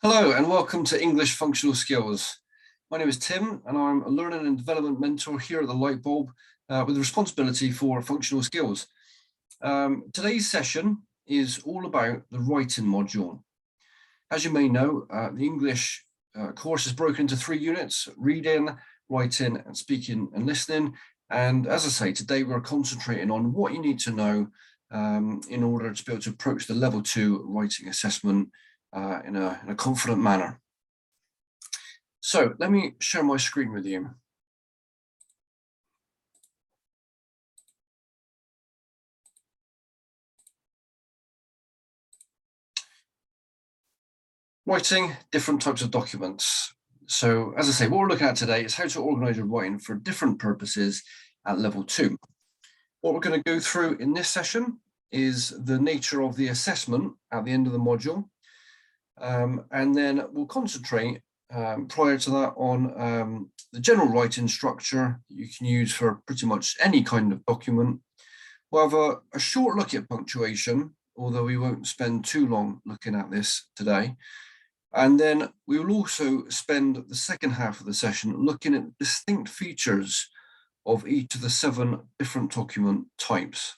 Hello and welcome to English Functional Skills. My name is Tim and I'm a learning and development mentor here at the Lightbulb with responsibility for functional skills. Today's session is all about the writing module. As you may know, the English course is broken into 3 units: reading, writing and speaking and listening. And as I say, today we're concentrating on what you need to know in order to be able to approach the level 2 writing assessment in a confident manner. So let me share my screen with you. Writing different types of documents. So as I say, what we're looking at today is how to organize your writing for different purposes at level 2. What we're going to go through in this session is the nature of the assessment at the end of the module. And then we'll concentrate prior to that on the general writing structure that you can use for pretty much any kind of document. We'll have a short look at punctuation, although we won't spend too long looking at this today. And then we will also spend the second half of the session looking at distinct features of each of the 7 different document types.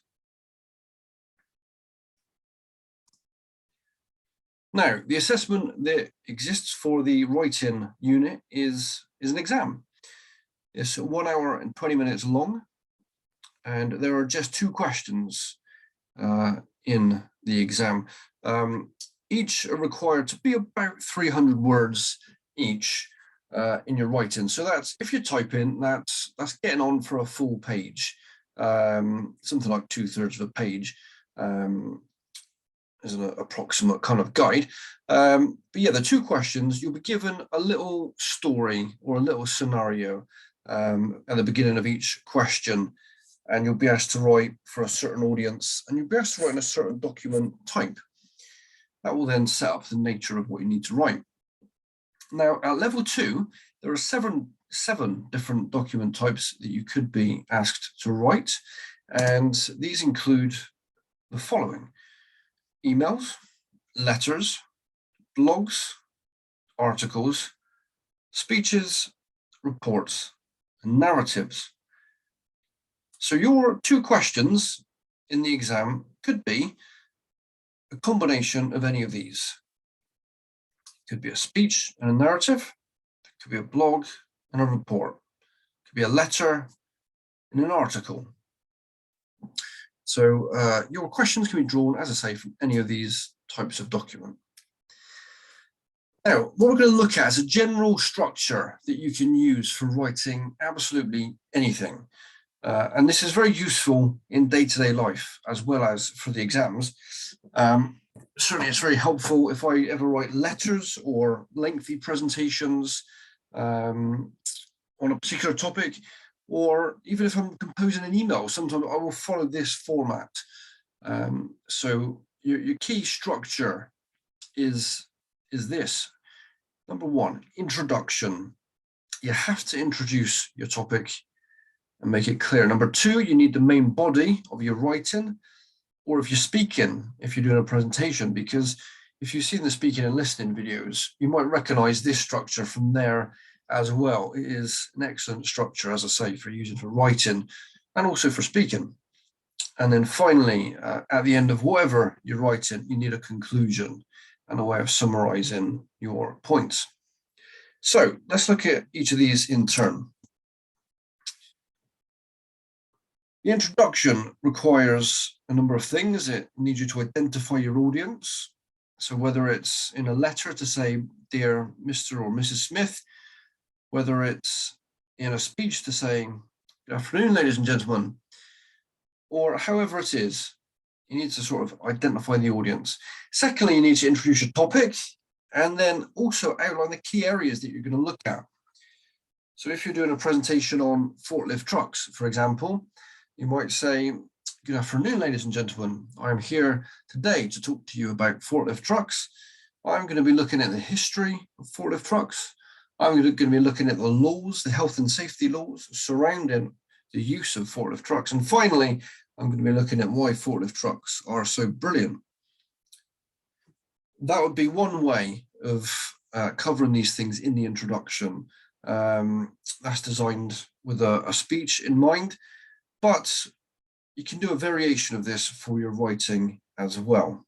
Now, the assessment that exists for the writing unit is an exam. It's 1 hour and 20 minutes long, and there are just 2 questions in the exam. Each are required to be about 300 words each in your writing. So that's, if you're typing, that's getting on for a full page, something like 2/3 of a page. As an approximate kind of guide. But yeah, the 2 questions, you'll be given a little story or a little scenario at the beginning of each question, and you'll be asked to write for a certain audience, and you'll be asked to write in a certain document type. That will then set up the nature of what you need to write. Now, at level 2, there are 7 different document types that you could be asked to write, and these include the following: emails, letters, blogs, articles, speeches, reports, and narratives. So your 2 questions in the exam could be a combination of any of these. It could be a speech and a narrative, it could be a blog and a report, it could be a letter and an article. So your questions can be drawn, as I say, from any of these types of document. Now, what we're going to look at is a general structure that you can use for writing absolutely anything. And this is very useful in day-to-day life, as well as for the exams. Certainly, it's very helpful if I ever write letters or lengthy presentations on a particular topic, or even if I'm composing an email, sometimes I will follow this format. So your key structure is this. Number 1, introduction. You have to introduce your topic and make it clear. Number 2, you need the main body of your writing, or if you're speaking, if you're doing a presentation, because if you've seen the speaking and listening videos, you might recognize this structure from there as well. It is an excellent structure, as I say, for using for writing and also for speaking. And then finally, at the end of whatever you're writing, you need a conclusion and a way of summarizing your points. So let's look at each of these in turn. The introduction requires a number of things. It needs you to identify your audience. So whether it's in a letter to say, "Dear Mr. or Mrs. Smith," whether it's in a speech to saying, "Good afternoon, ladies and gentlemen," or however it is, you need to sort of identify the audience. Secondly, you need to introduce your topic and then also outline the key areas that you're going to look at. So if you're doing a presentation on forklift trucks, for example, you might say, "Good afternoon, ladies and gentlemen. I'm here today to talk to you about forklift trucks. I'm going to be looking at the history of forklift trucks. I'm going to be looking at the laws, the health and safety laws surrounding the use of forklift trucks. And finally, I'm going to be looking at why forklift trucks are so brilliant." That would be one way of covering these things in the introduction. That's designed with a speech in mind, but you can do a variation of this for your writing as well.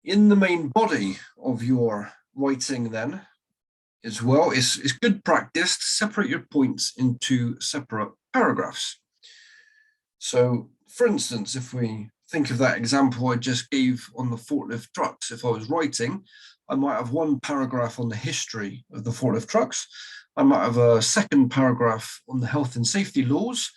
In the main body of your writing then, as well, it's good practice to separate your points into separate paragraphs. So, for instance, if we think of that example I just gave on the forklift trucks, if I was writing, I might have one paragraph on the history of the forklift trucks. I might have a second paragraph on the health and safety laws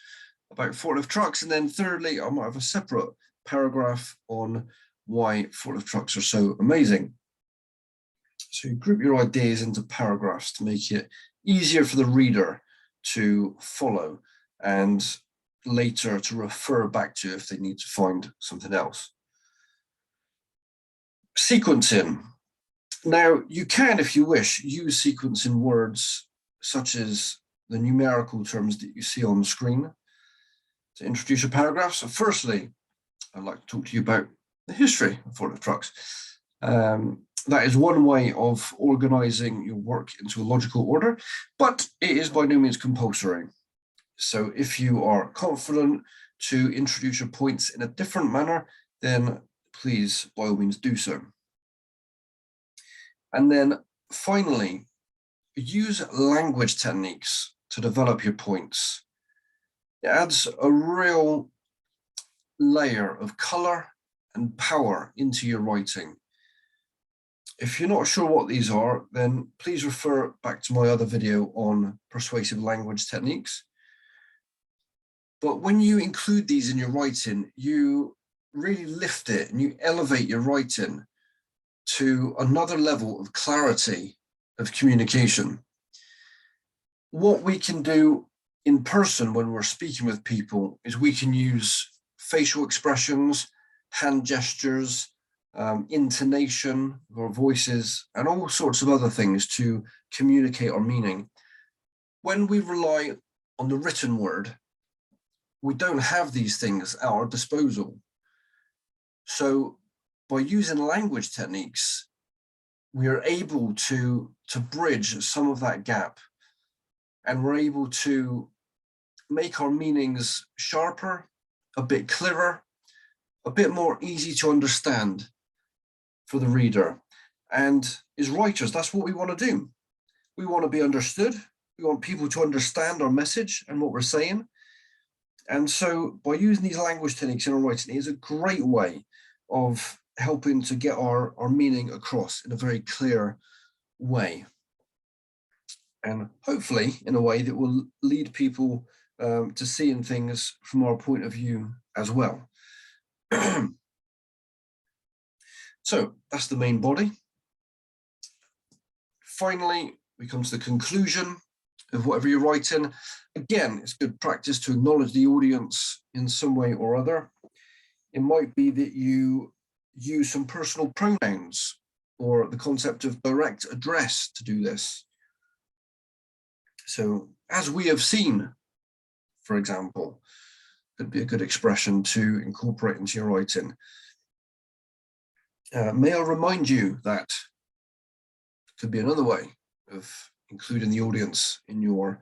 about forklift trucks. And then thirdly, I might have a separate paragraph on why forklift trucks are so amazing. So you group your ideas into paragraphs to make it easier for the reader to follow and later to refer back to if they need to find something else. Sequencing. Now, you can, if you wish, use sequencing words such as the numerical terms that you see on the screen to introduce your paragraph. So firstly, I'd like to talk to you about the history of forklift trucks. That is one way of organizing your work into a logical order, but it is by no means compulsory. So if you are confident to introduce your points in a different manner, then please, by all means, do so. And then finally, use language techniques to develop your points. It adds a real layer of color and power into your writing. If you're not sure what these are, then please refer back to my other video on persuasive language techniques. But when you include these in your writing, you really lift it and you elevate your writing to another level of clarity of communication. What we can do in person when we're speaking with people is we can use facial expressions, hand gestures, intonation of our voices, and all sorts of other things to communicate our meaning. When we rely on the written word, we don't have these things at our disposal. So by using language techniques, we are able to bridge some of that gap, and we're able to make our meanings sharper, a bit clearer, a bit more easy to understand for the reader. And as writers, that's what we want to do. We want to be understood. We want people to understand our message and what we're saying. And so by using these language techniques in our writing, it is a great way of helping to get our meaning across in a very clear way. And hopefully in a way that will lead people to seeing things from our point of view as well. So that's the main body. Finally, we come to the conclusion of whatever you're writing. Again, it's good practice to acknowledge the audience in some way or other. It might be that you use some personal pronouns or the concept of direct address to do this. So, as we have seen, for example, could be a good expression to incorporate into your writing. May I remind you that could be another way of including the audience in your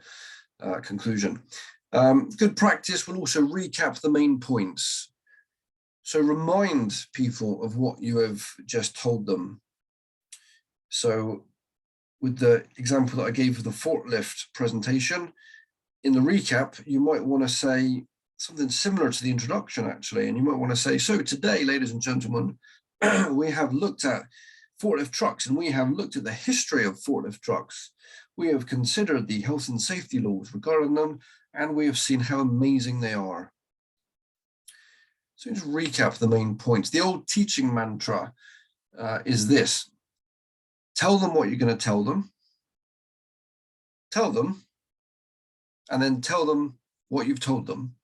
conclusion. Good practice will also recap the main points. So remind people of what you have just told them. So with the example that I gave of the forklift presentation, in the recap, you might want to say something similar to the introduction, actually. And you might want to say, so today, ladies and gentlemen, we have looked at forklift trucks and we have looked at the history of forklift trucks. We have considered the health and safety laws regarding them, and we have seen how amazing they are. So just recap the main points. The old teaching mantra is this: tell them what you're going to tell them, and then tell them what you've told them.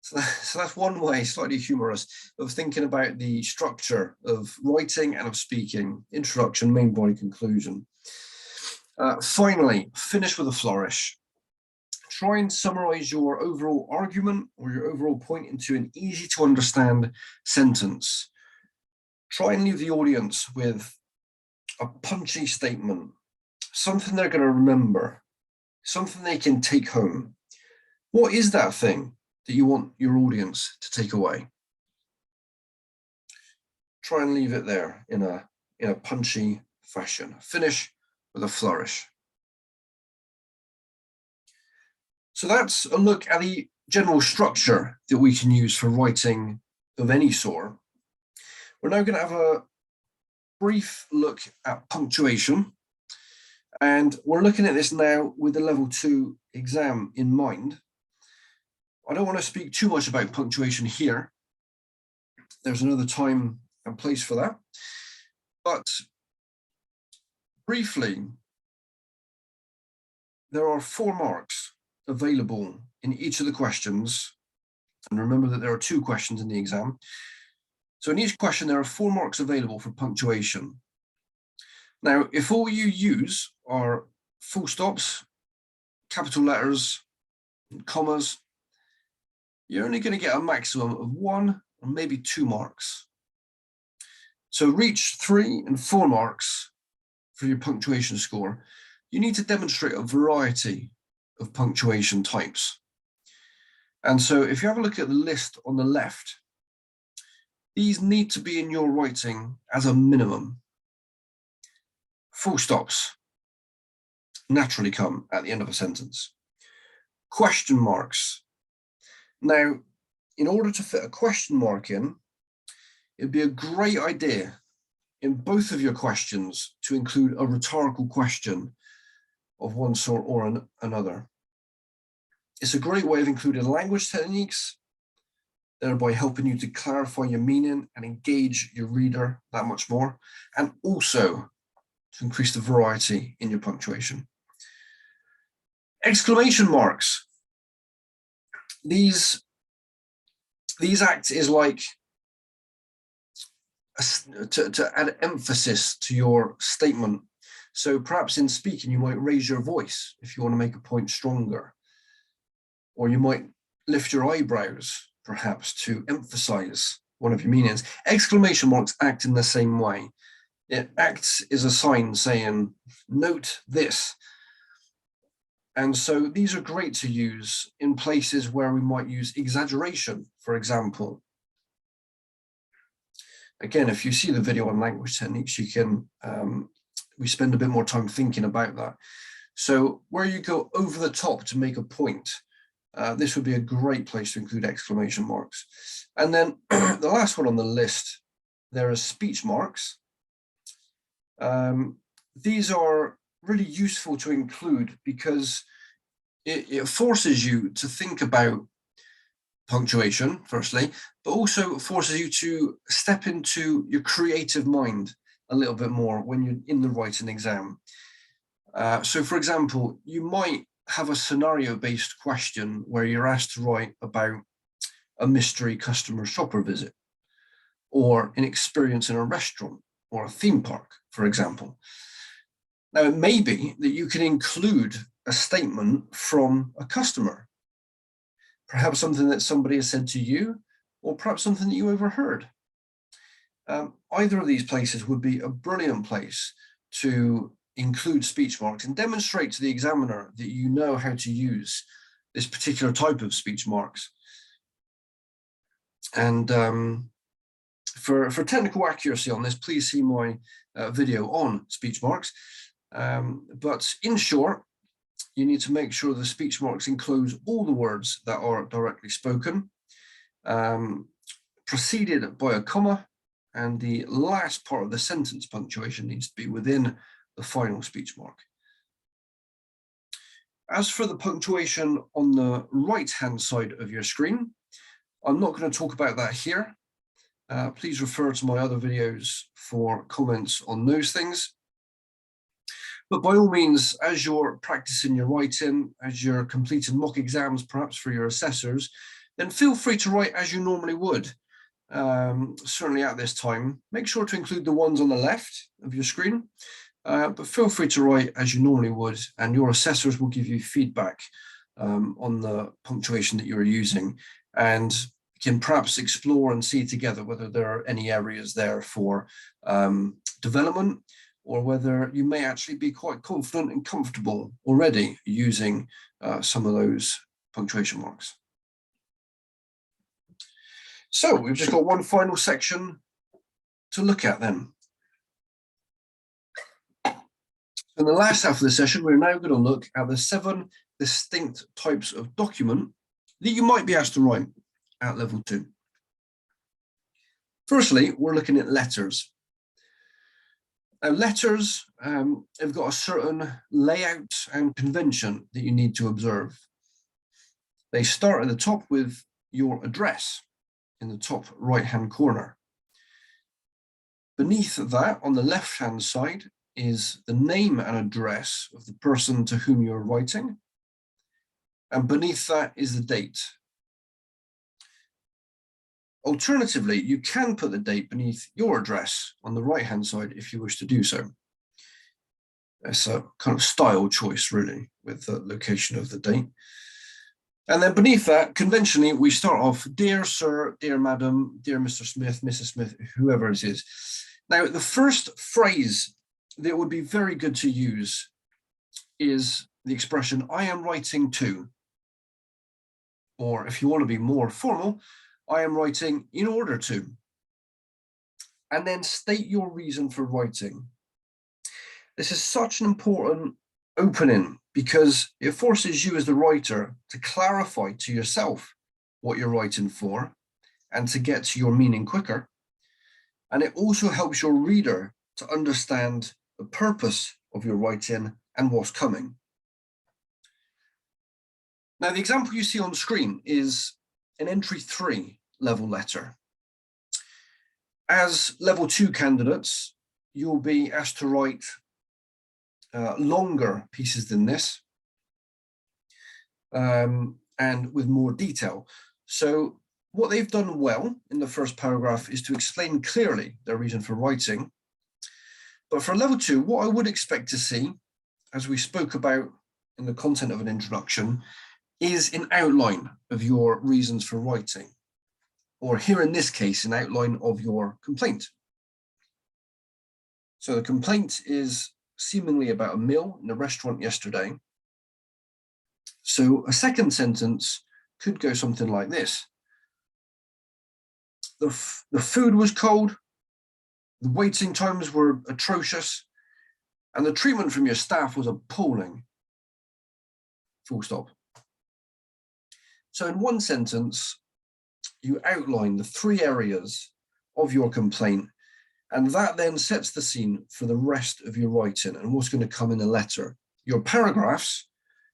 So that's one way, slightly humorous, of thinking about the structure of writing and of speaking: introduction, main body, conclusion. Finally, finish with a flourish. Try and summarize your overall argument or your overall point into an easy to understand sentence. Try and leave the audience with a punchy statement, something they're going to remember, something they can take home. What is that thing that you want your audience to take away? Try and leave it there in a punchy fashion. Finish with a flourish. So that's a look at the general structure that we can use for writing of any sort. We're now going to have a brief look at punctuation. And we're looking at this now with the level 2 exam in mind. I don't want to speak too much about punctuation here. There's another time and place for that. But briefly, there are 4 marks available in each of the questions. And remember that there are 2 questions in the exam. So in each question, there are 4 marks available for punctuation. Now, if all you use are full stops, capital letters, and commas, you're only going to get a maximum of 1 or maybe 2 marks. So reach 3 and 4 marks for your punctuation score, you need to demonstrate a variety of punctuation types. And so if you have a look at the list on the left, these need to be in your writing as a minimum. Full stops naturally come at the end of a sentence. Question marks. Now, in order to fit a question mark in, it'd be a great idea in both of your questions to include a rhetorical question of one sort or another. It's a great way of including language techniques, thereby helping you to clarify your meaning and engage your reader that much more, and also to increase the variety in your punctuation. Exclamation marks. These act as like to add emphasis to your statement. So perhaps in speaking, you might raise your voice if you want to make a point stronger, or you might lift your eyebrows, perhaps, to emphasize one of your meanings. Exclamation marks act in the same way. It acts as a sign saying, note this. And so these are great to use in places where we might use exaggeration, for example. Again, if you see the video on language techniques, you can, we spend a bit more time thinking about that. So where you go over the top to make a point, this would be a great place to include exclamation marks. And then the last one on the list, there are speech marks. These are really useful to include because it forces you to think about punctuation, firstly, but also forces you to step into your creative mind a little bit more when you're in the writing exam. So, for example, you might have a scenario-based question where you're asked to write about a mystery customer shopper visit, or an experience in a restaurant or a theme park, for example. Now, it may be that you can include a statement from a customer, perhaps something that somebody has said to you, or perhaps something that you overheard. Either of these places would be a brilliant place to include speech marks and demonstrate to the examiner that you know how to use this particular type of speech marks. And for technical accuracy on this, please see my video on speech marks. But in short, you need to make sure the speech marks enclose all the words that are directly spoken, preceded by a comma, and the last part of the sentence punctuation needs to be within the final speech mark. As for the punctuation on the right-hand side of your screen, I'm not going to talk about that here. Please refer to my other videos for comments on those things. But by all means, as you're practicing your writing, as you're completing mock exams, perhaps for your assessors, then feel free to write as you normally would. Certainly at this time, make sure to include the ones on the left of your screen, but feel free to write as you normally would, and your assessors will give you feedback on the punctuation that you're using. And can perhaps explore and see together whether there are any areas there for development, or whether you may actually be quite confident and comfortable already using some of those punctuation marks. So we've just got one final section to look at then. In the last half of the session, we're now going to look at the 7 distinct types of document that you might be asked to write at level 2. Firstly, we're looking at letters. Now, letters have got a certain layout and convention that you need to observe. They start at the top with your address in the top right-hand corner. Beneath that, on the left-hand side, is the name and address of the person to whom you're writing. And beneath that is the date. Alternatively, you can put the date beneath your address on the right-hand side if you wish to do so. It's a kind of style choice, really, with the location of the date. And then beneath that, conventionally, we start off, dear sir, dear madam, dear Mr. Smith, Mrs. Smith, whoever it is. Now, the first phrase that would be very good to use is the expression, I am writing to. Or if you want to be more formal, I am writing in order to. And then state your reason for writing. This is such an important opening because it forces you as the writer to clarify to yourself what you're writing for and to get to your meaning quicker. And it also helps your reader to understand the purpose of your writing and what's coming. Now, the example you see on screen is an entry 3 level letter. As level 2 candidates, you'll be asked to write longer pieces than this and with more detail. So what they've done well in the first paragraph is to explain clearly their reason for writing. But for level 2, what I would expect to see, as we spoke about in the content of an introduction, is an outline of your reasons for writing, or here in this case, an outline of your complaint. So the complaint is seemingly about a meal in a restaurant yesterday. So a second sentence could go something like this. The food was cold, the waiting times were atrocious, and the treatment from your staff was appalling. Full stop. So in one sentence, you outline the 3 areas of your complaint, and that then sets the scene for the rest of your writing and what's going to come in the letter. Your paragraphs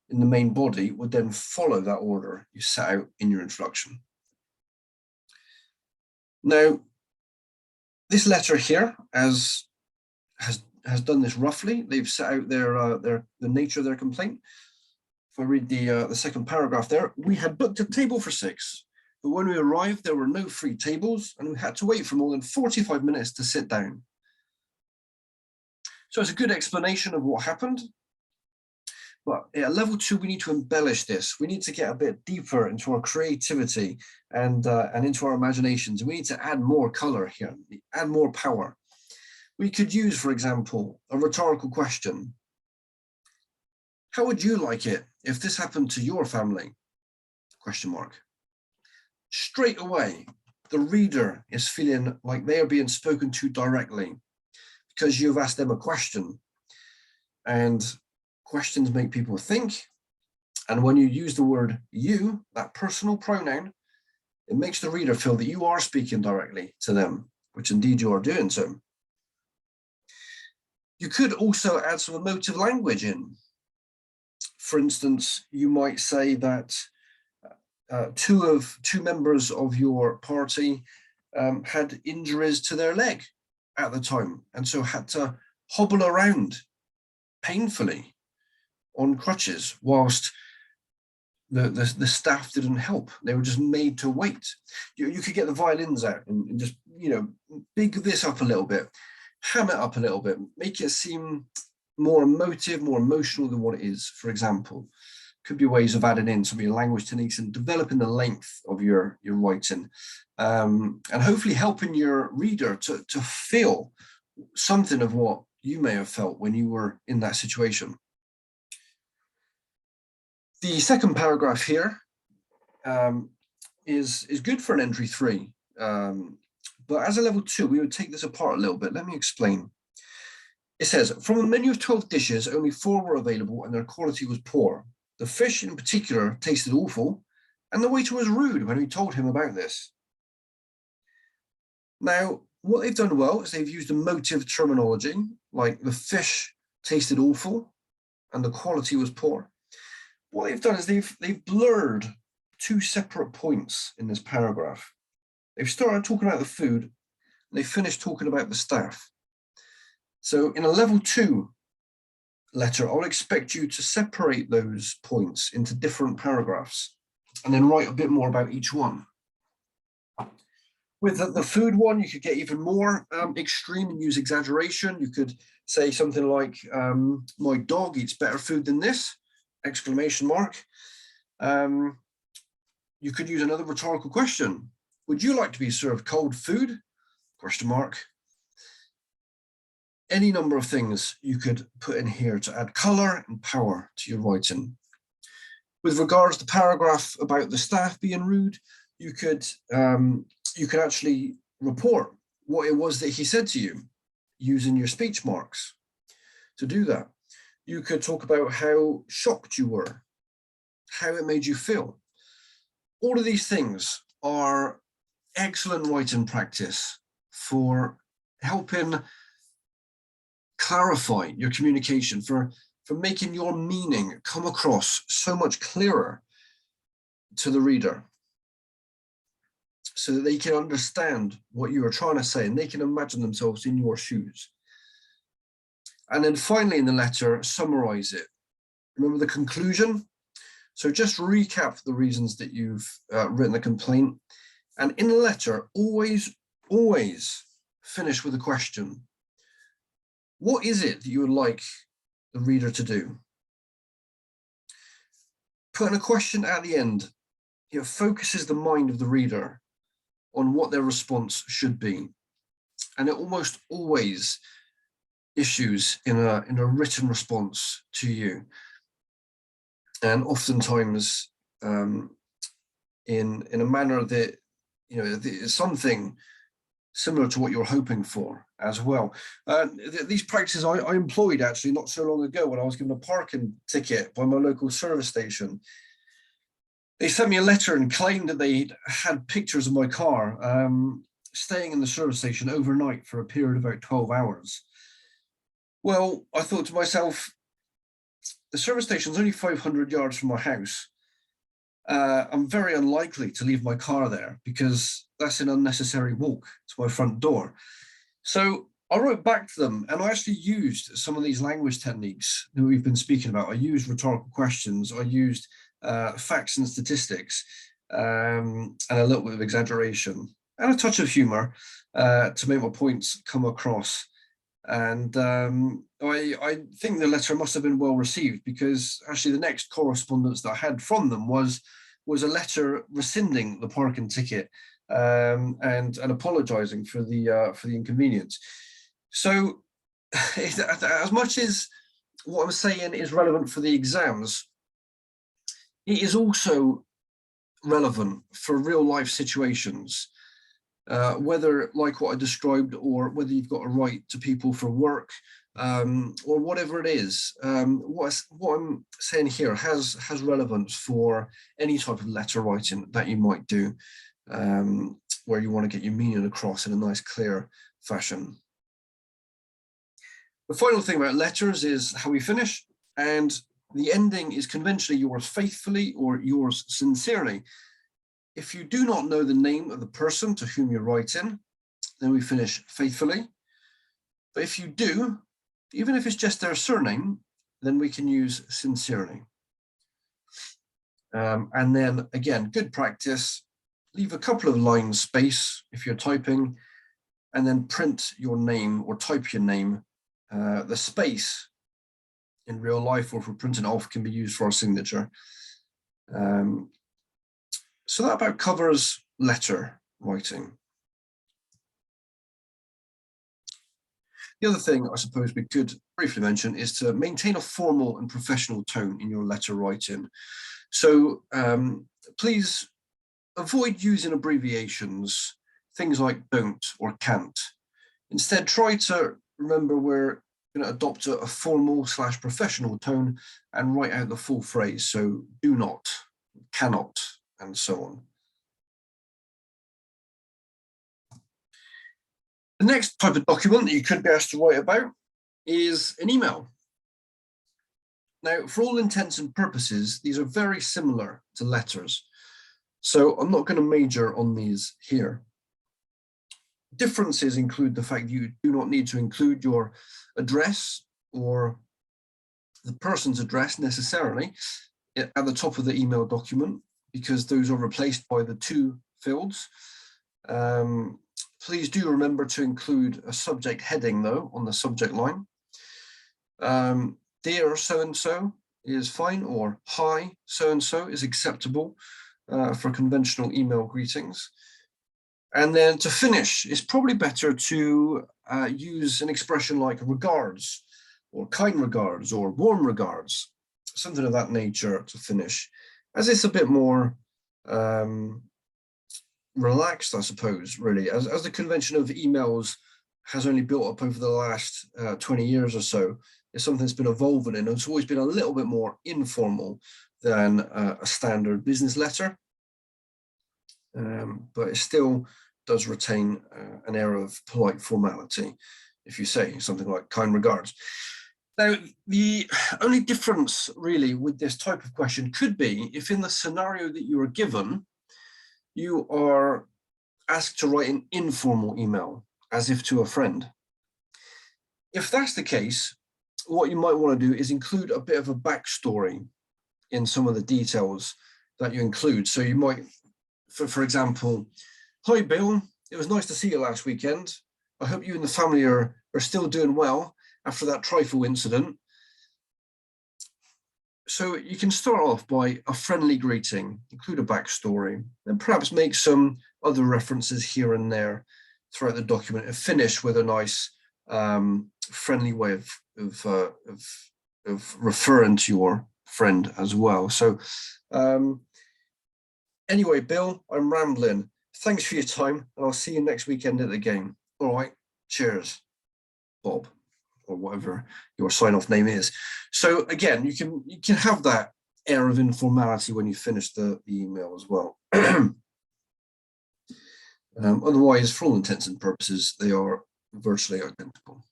in the main body would then follow that order you set out in your introduction. Now, this letter here has done this roughly. They've set out the nature of their complaint. If I read the second paragraph there, we had booked a table for 6, but when we arrived, there were no free tables, and we had to wait for more than 45 minutes to sit down. So it's a good explanation of what happened. But at level 2, we need to embellish this. We need to get a bit deeper into our creativity and into our imaginations. We need to add more color here, add more power. We could use, for example, a rhetorical question. How would you like it if this happened to your family? Question mark. Straight away, the reader is feeling like they are being spoken to directly because you've asked them a question. And questions make people think. And when you use the word you, that personal pronoun, it makes the reader feel that you are speaking directly to them, which indeed you are doing so. You could also add some emotive language in. For instance, you might say that two members of your party had injuries to their leg at the time, and so had to hobble around painfully on crutches whilst the staff didn't help. They were just made to wait. You could get the violins out and just, big this up a little bit, ham it up a little bit, make it seem more emotive, more emotional than what it is, for example. could be ways of adding in some of your language techniques and developing the length of your writing, and hopefully helping your reader to feel something of what you may have felt when you were in that situation. The second paragraph here is good for an entry 3, but as a level 2, we would take this apart a little bit. Let me explain. It says, from a menu of 12 dishes, only 4 were available and their quality was poor. The fish in particular tasted awful, and the waiter was rude when we told him about this. Now, what they've done well is they've used emotive terminology, like the fish tasted awful and the quality was poor. What they've done is they've blurred 2 separate points in this paragraph. They've started talking about the food, and they finished talking about the staff. So in a level 2 letter, I would expect you to separate those points into different paragraphs and then write a bit more about each one. With the food one, you could get even more extreme and use exaggeration. You could say something like, my dog eats better food than this, exclamation mark. You could use another rhetorical question. Would you like to be served cold food? Question mark. Any number of things you could put in here to add color and power to your writing. With regards to the paragraph about the staff being rude, you could actually report what it was that he said to you using your speech marks to do that. You could talk about how shocked you were, how it made you feel. All of these things are excellent writing practice for helping clarify your communication, for making your meaning come across so much clearer to the reader, so that they can understand what you are trying to say and they can imagine themselves in your shoes. And then finally in the letter, summarize it. Remember the conclusion? So just recap the reasons that you've written the complaint. And in the letter, always finish with a question. What is it that you would like the reader to do? Putting a question at the end, it focuses the mind of the reader on what their response should be. And it almost always issues in a written response to you. And oftentimes in a manner that, is something similar to what you're hoping for as well. These practices I employed actually not so long ago when I was given a parking ticket by my local service station. They sent me a letter and claimed that they had pictures of my car staying in the service station overnight for a period of about 12 hours. Well, I thought to myself, the service station is only 500 yards from my house. I'm very unlikely to leave my car there because that's an unnecessary walk to my front door. So I wrote back to them and I actually used some of these language techniques that we've been speaking about. I used rhetorical questions, I used facts and statistics, and a little bit of exaggeration and a touch of humor to make my points come across. And I think the letter must have been well received, because actually the next correspondence that I had from them was a letter rescinding the parking ticket and apologizing for the inconvenience. So as much as what I'm saying is relevant for the exams, it is also relevant for real life situations. Whether like what I described, or whether you've got a right to people for work, or whatever it is, what I'm saying here has relevance for any type of letter writing that you might do, where you want to get your meaning across in a nice, clear fashion. The final thing about letters is how we finish, and the ending is conventionally yours faithfully or yours sincerely. If you do not know the name of the person to whom you're writing, then we finish faithfully. But if you do, even if it's just their surname, then we can use sincerely. And then again, good practice, leave a couple of lines space if you're typing, and then print your name or type your name. The space in real life, or if we're printing it off, can be used for our signature. So that about covers letter writing. The other thing I suppose we could briefly mention is to maintain a formal and professional tone in your letter writing. So please avoid using abbreviations, things like don't or can't. Instead, try to remember we're going to adopt a formal / professional tone and write out the full phrase. So do not, cannot, and so on. The next type of document that you could be asked to write about is an email. Now, for all intents and purposes, these are very similar to letters. So I'm not going to major on these here. Differences include the fact you do not need to include your address or the person's address necessarily at the top of the email document, because those are replaced by the to fields. Please do remember to include a subject heading, though, on the subject line. Dear so-and-so is fine, or hi so-and-so is acceptable for conventional email greetings. And then to finish, it's probably better to use an expression like regards, or kind regards, or warm regards, something of that nature to finish, as it's a bit more relaxed, I suppose, really, as the convention of emails has only built up over the last 20 years or so. It's something that's been evolving, and it's always been a little bit more informal than a standard business letter. But it still does retain an air of polite formality if you say something like kind regards. Now, the only difference really with this type of question could be if in the scenario that you are given, you are asked to write an informal email, as if to a friend. If that's the case, what you might want to do is include a bit of a backstory in some of the details that you include. So you might, for example, hi Bill, it was nice to see you last weekend. I hope you and the family are still doing well after that trifle incident. So you can start off by a friendly greeting, include a backstory, and perhaps make some other references here and there throughout the document, and finish with a nice friendly way of referring to your friend as well. So anyway, Bill, I'm rambling. Thanks for your time, and I'll see you next weekend at the game. All right, cheers, Bob, or whatever your sign-off name is. So again, you can have that air of informality when you finish the email as well. Otherwise, for all intents and purposes, they are virtually identical.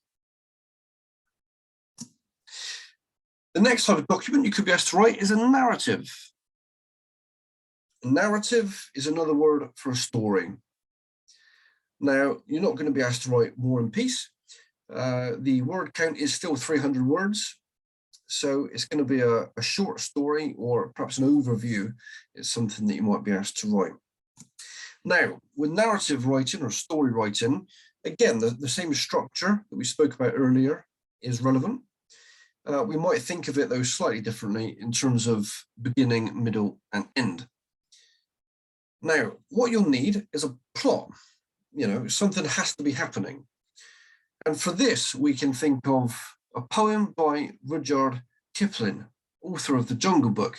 The next type of document you could be asked to write is a narrative. A narrative is another word for a story. Now, you're not going to be asked to write War and Peace. The word count is still 300 words. So it's going to be a short story, or perhaps an overview. It's something that you might be asked to write. Now, with narrative writing or story writing, again, the same structure that we spoke about earlier is relevant. We might think of it, though, slightly differently in terms of beginning, middle, and end. Now, what you'll need is a plot. Something has to be happening. And for this, we can think of a poem by Rudyard Kipling, author of The Jungle Book.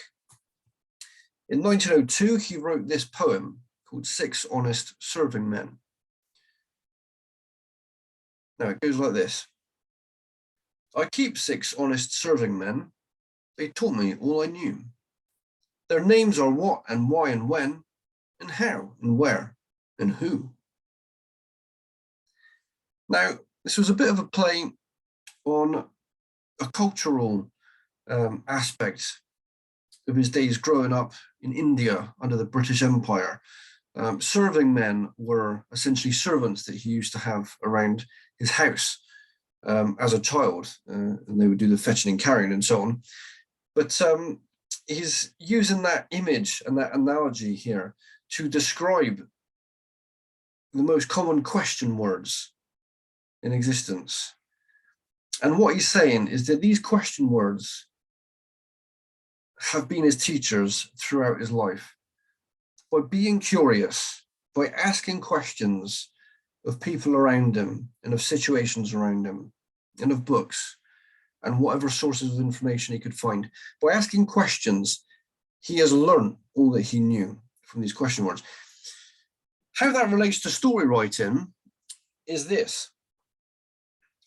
In 1902, he wrote this poem called 6 Honest Serving Men. Now, it goes like this. I keep 6 honest serving men. They taught me all I knew. Their names are what and why and when, and how and where and who. Now, this was a bit of a play on a cultural aspect of his days growing up in India under the British Empire. Serving men were essentially servants that he used to have around his house as a child, and they would do the fetching and carrying and so on. But he's using that image and that analogy here to describe the most common question words in existence. And what he's saying is that these question words have been his teachers throughout his life. By being curious, by asking questions of people around him and of situations around him and of books and whatever sources of information he could find, by asking questions, he has learned all that he knew from these question words. How that relates to story writing is this.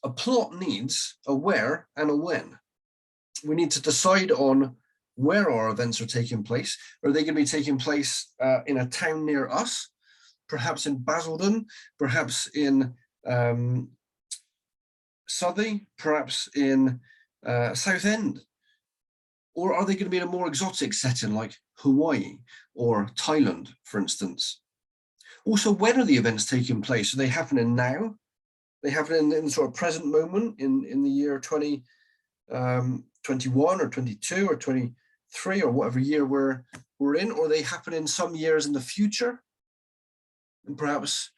A plot needs a where and a when. We need to decide on where our events are taking place. Are they going to be taking place in a town near us, perhaps in Basildon, perhaps in Southey, perhaps in Southend? Or are they going to be in a more exotic setting like Hawaii or Thailand, for instance? Also, when are the events taking place? Are they happening now? They happen in sort of present moment in the year 2021 or 22 or 23 or whatever year we're in, or they happen in some years in the future, and perhaps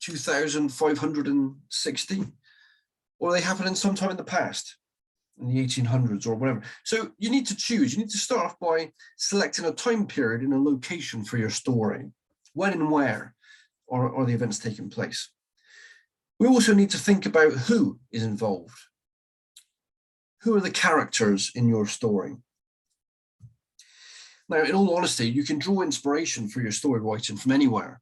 2560, or they happen in some time in the past, in the 1800s or whatever. So you need to choose. You need to start off by selecting a time period and a location for your story. When and where are the events taking place? We also need to think about who is involved. Who are the characters in your story? Now, in all honesty, you can draw inspiration for your story writing from anywhere.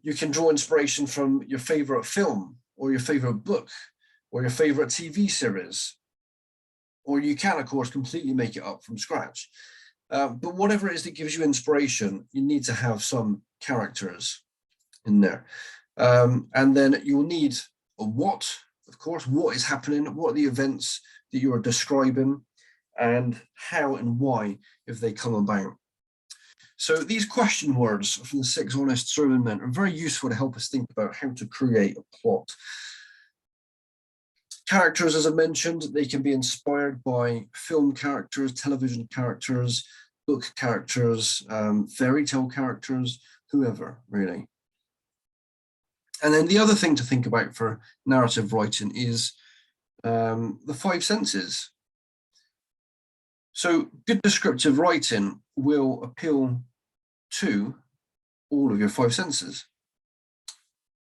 You can draw inspiration from your favorite film or your favorite book or your favorite TV series. Or you can, of course, completely make it up from scratch. But whatever it is that gives you inspiration, you need to have some characters in there. And then you'll need a what, of course, what is happening, what are the events that you are describing, and how and why if they come about. So these question words from the 6 Honest Sermon Men are very useful to help us think about how to create a plot. Characters, as I mentioned, they can be inspired by film characters, television characters, book characters, fairy tale characters, whoever, really. And then the other thing to think about for narrative writing is the 5 senses. So good descriptive writing will appeal to all of your 5 senses.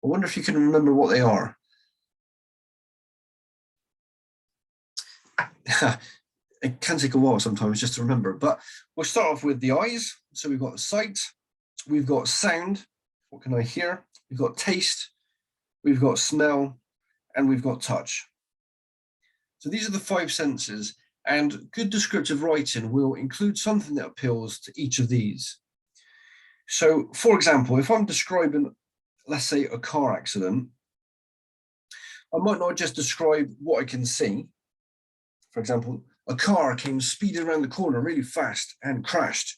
I wonder if you can remember what they are. It can take a while sometimes just to remember, but we'll start off with the eyes. So we've got sight, we've got sound, what can I hear? We've got taste, we've got smell, and we've got touch. So these are the 5 senses, and good descriptive writing will include something that appeals to each of these. So, for example, if I'm describing, let's say, a car accident, I might not just describe what I can see. For example, a car came speeding around the corner really fast and crashed.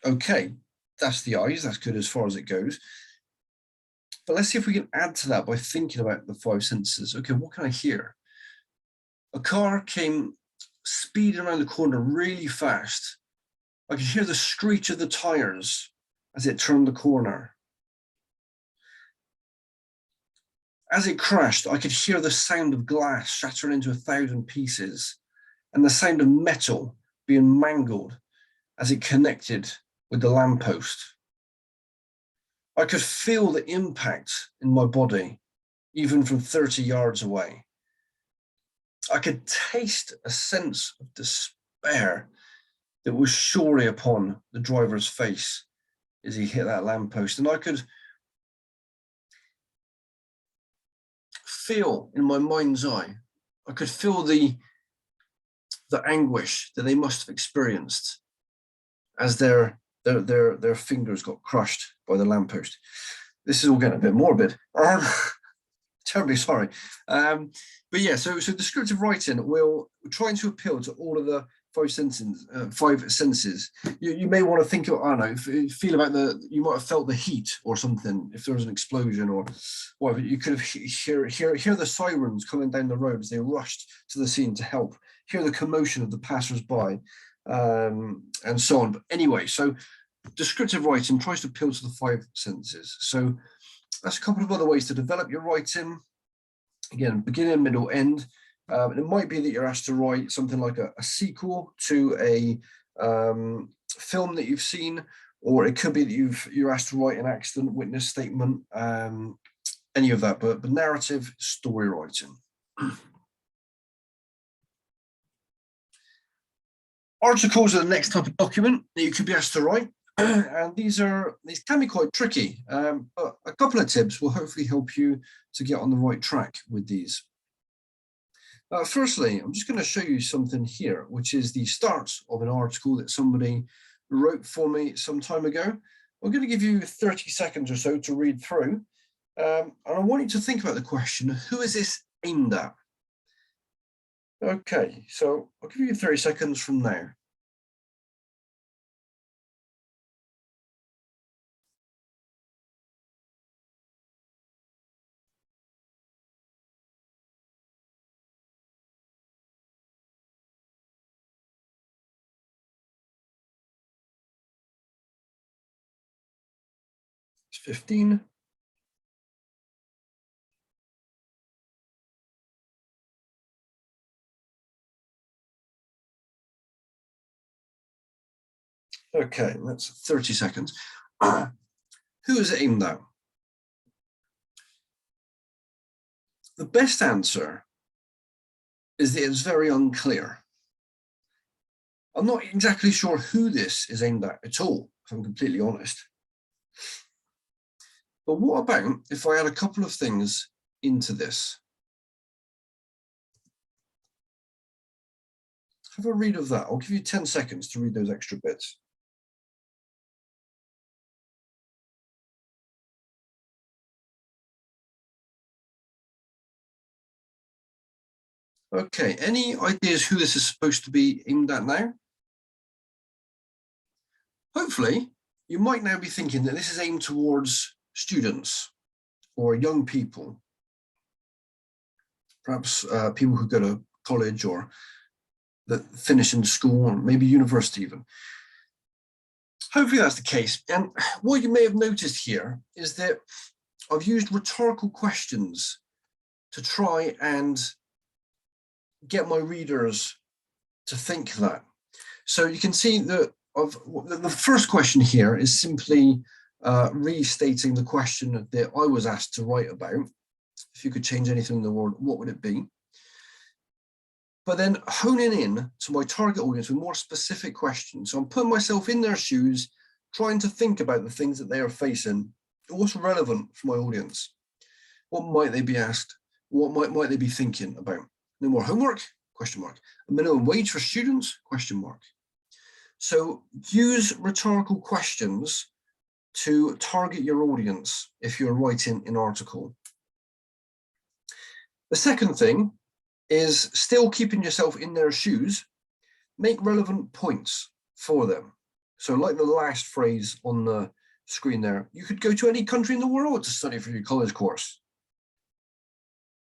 Okay, that's the eyes, that's good as far as it goes. But let's see if we can add to that by thinking about the 5 senses. Okay, what can I hear? A car came speeding around the corner really fast. I could hear the screech of the tires as it turned the corner. As it crashed, I could hear the sound of glass shattering into 1,000 pieces and the sound of metal being mangled as it connected with the lamppost. I could feel the impact in my body, even from 30 yards away. I could taste a sense of despair that was surely upon the driver's face as he hit that lamppost. And I could feel in my mind's eye, I could feel the anguish that they must have experienced as their fingers got crushed by the lamppost. This is all getting a bit morbid. Terribly sorry. But yeah, so descriptive writing will try to appeal to all of the 5 senses. You may want to think of, I don't know, feel about you might have felt the heat or something if there was an explosion or whatever. You could have hear the sirens coming down the road as they rushed to the scene to help, hear the commotion of the passers-by, and so on. But anyway, so descriptive writing tries to appeal to the 5 senses. So that's a couple of other ways to develop your writing. Again, beginning, middle, end. It might be that you're asked to write something like a sequel to a film that you've seen, or it could be that you're asked to write an accident witness statement, any of that, but narrative story writing. Articles are the next type of document that you could be asked to write, and these can be quite tricky, but a couple of tips will hopefully help you to get on the right track with these. Firstly, I'm just going to show you something here, which is the start of an article that somebody wrote for me some time ago. I'm going to give you 30 seconds or so to read through, and I want you to think about the question, who is this aimed at? Okay, so I'll give you 30 seconds from now. It's 15. Okay, that's 30 seconds. Who is it aimed at? The best answer is that it's very unclear. I'm not exactly sure who this is aimed at all, if I'm completely honest. But what about if I add a couple of things into this? Have a read of that. I'll give you 10 seconds to read those extra bits. Okay, any ideas who this is supposed to be aimed at now? Hopefully, you might now be thinking that this is aimed towards students or young people, perhaps people who go to college or that finish in school or maybe university even. Hopefully that's the case. And what you may have noticed here is that I've used rhetorical questions to try and get my readers to think that. So you can see that the first question here is simply restating the question that I was asked to write about. If you could change anything in the world, what would it be? But then honing in to my target audience with more specific questions. So I'm putting myself in their shoes, trying to think about the things that they are facing. What's relevant for my audience? What might they be asked? What might they be thinking about? No more homework? Question mark. A minimum wage for students? Question mark. So use rhetorical questions to target your audience if you're writing an article. The second thing is still keeping yourself in their shoes, make relevant points for them. So like the last phrase on the screen there, you could go to any country in the world to study for your college course.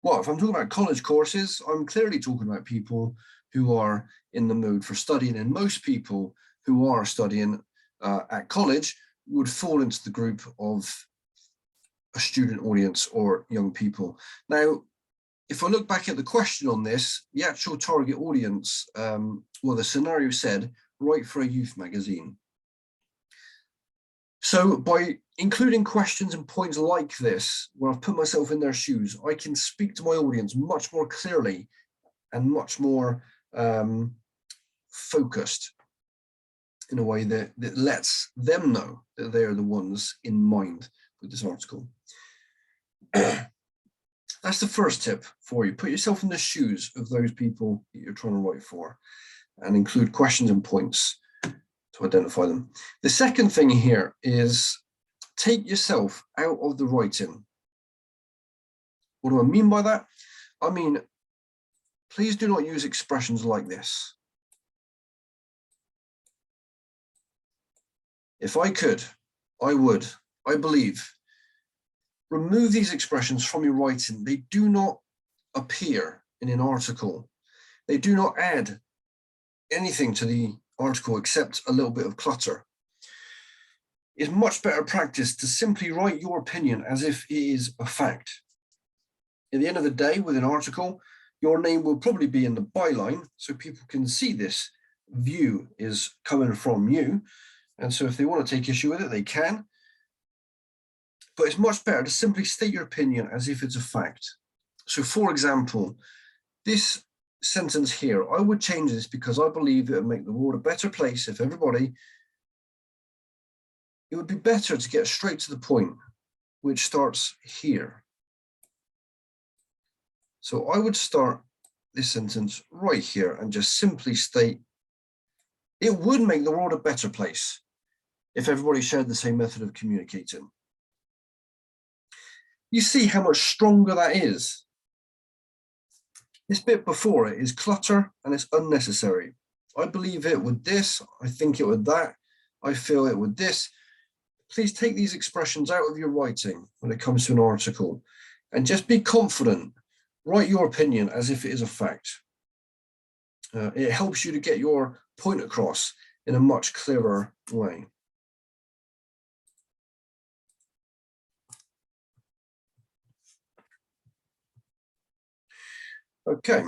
Well, if I'm talking about college courses, I'm clearly talking about people who are in the mood for studying, and most people who are studying at college would fall into the group of a student audience or young people. Now, if I look back at the question on this, the actual target audience, well, the scenario said, write for a youth magazine. So by including questions and points like this, where I've put myself in their shoes, I can speak to my audience much more clearly and much more focused in a way that lets them know that they're the ones in mind with this article. That's the first tip for you. Put yourself in the shoes of those people that you're trying to write for and include questions and points to identify them. The second thing here is take yourself out of the writing. What do I mean by that? I mean, please do not use expressions like this. If I could, I would, I believe. Remove these expressions from your writing. They do not appear in an article. They do not add anything to the article except a little bit of clutter. It's much better practice to simply write your opinion as if it is a fact. At the end of the day, with an article, your name will probably be in the byline, so people can see this view is coming from you. And so if they want to take issue with it, they can. But it's much better to simply state your opinion as if it's a fact. So for example, this sentence here, I would change this because I believe it would make the world a better place if everybody, it would be better to get straight to the point, which starts here. So I would start this sentence right here and just simply state, it would make the world a better place if everybody shared the same method of communicating. You see how much stronger that is. This bit before it is clutter and it's unnecessary. I believe it with this, I think it with that, I feel it with this. Please take these expressions out of your writing when it comes to an article and just be confident. Write your opinion as if it is a fact. It helps you to get your point across in a much clearer way. Okay,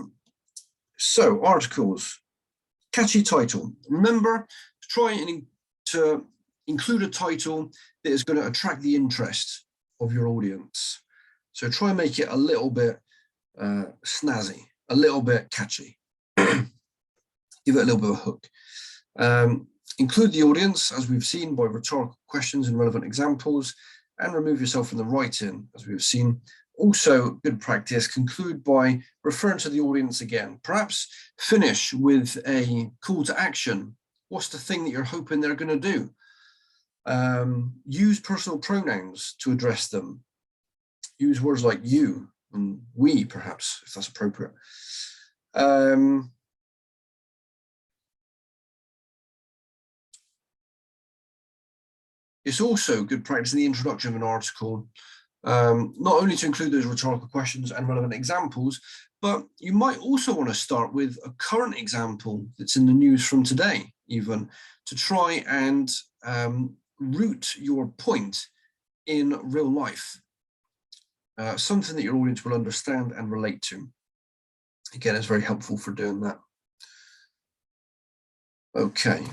so articles, catchy title. Remember to try and to include a title that is going to attract the interest of your audience. So try and make it a little bit snazzy, a little bit catchy. Give it a little bit of a hook. Include the audience, as we've seen, by rhetorical questions and relevant examples, and remove yourself from the writing, as we've seen. Also, good practice, conclude by referring to the audience again. Perhaps finish with a call to action. What's the thing that you're hoping they're going to do? Use personal pronouns to address them. Use words like you and we, perhaps, if that's appropriate. It's also good practice in the introduction of an article, not only to include those rhetorical questions and relevant examples, but you might also want to start with a current example that's in the news from today, even, to try and root your point in real life, something that your audience will understand and relate to. Again, it's very helpful for doing that. Okay.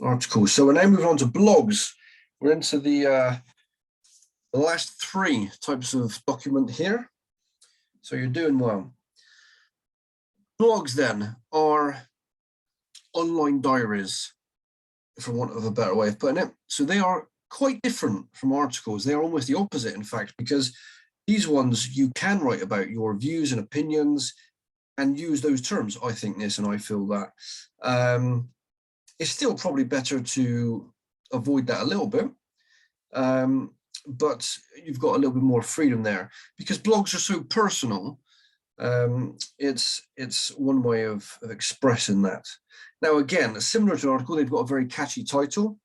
Articles. So we're now moving on to blogs. We're into the last three types of document here. So you're doing well. Blogs then are online diaries, for want of a better way of putting it. So they are quite different from articles. They are almost the opposite, in fact, because these ones you can write about your views and opinions and use those terms. I think this and I feel that. It's still probably better to avoid that a little bit, but you've got a little bit more freedom there because blogs are so personal. It's one way of expressing that. Now, again, similar to an article, they've got a very catchy title,